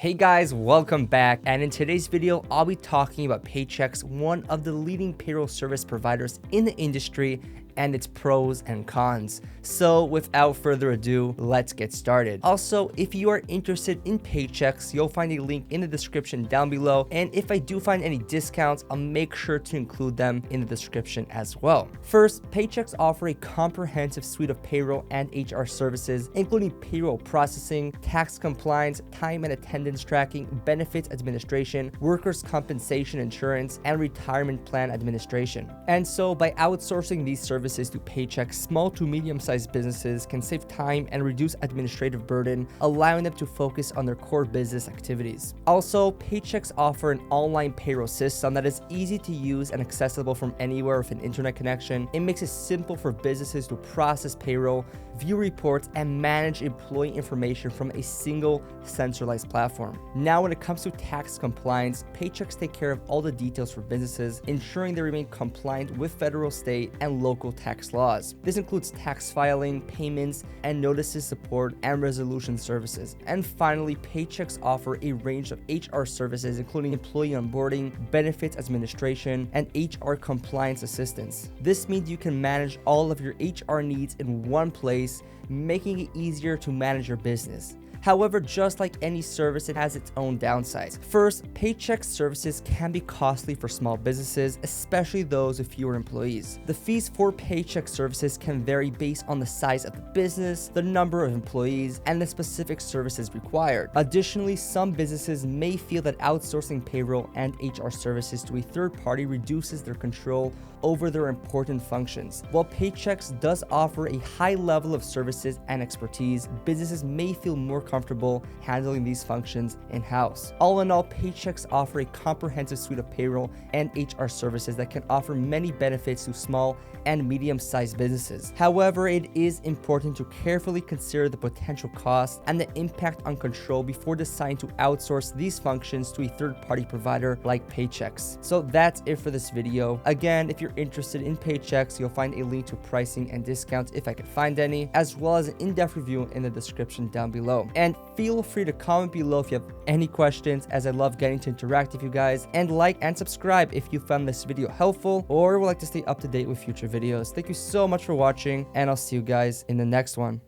Hey guys, welcome back, and in today's video I'll be talking about Paychex, one of the leading payroll service providers in the industry, and its pros and cons. So without further ado, let's get started. Also, if you are interested in Paychex, you'll find a link in the description down below, and if I do find any discounts, I'll make sure to include them in the description as well. First, Paychex offer a comprehensive suite of payroll and HR services, including payroll processing, tax compliance, time and attendance tracking, benefits administration, workers' compensation insurance, and retirement plan administration. And so by outsourcing these services to Paychex, small to medium-sized businesses can save time and reduce administrative burden, allowing them to focus on their core business activities. Also, Paychex offer an online payroll system that is easy to use and accessible from anywhere with an internet connection. It makes it simple for businesses to process payroll, view reports, and manage employee information from a single centralized platform. Now, when it comes to tax compliance, Paychex take care of all the details for businesses, ensuring they remain compliant with federal, state, and local tax laws. This includes tax filing, payments, and notices support and resolution services. And finally, Paychex offer a range of HR services, including employee onboarding, benefits administration, and HR compliance assistance. This means you can manage all of your HR needs in one place, making it easier to manage your business. However, just like any service, it has its own downsides. First, Paychex services can be costly for small businesses, especially those with fewer employees. The fees for Paychex services can vary based on the size of the business, the number of employees, and the specific services required. Additionally, some businesses may feel that outsourcing payroll and HR services to a third party reduces their control over their important functions. While Paychex does offer a high level of services and expertise, businesses may feel more comfortable handling these functions in-house. All in all, Paychex offer a comprehensive suite of payroll and HR services that can offer many benefits to small and medium-sized businesses. However, it is important to carefully consider the potential costs and the impact on control before deciding to outsource these functions to a third-party provider like Paychex. So that's it for this video. Again, if you're interested in Paychex, you'll find a link to pricing and discounts if I can find any, as well as an in-depth review in the description down below. And feel free to comment below if you have any questions, as I love getting to interact with you guys, and like and subscribe if you found this video helpful or would like to stay up to date with future videos. Thank you so much for watching, and I'll see you guys in the next one.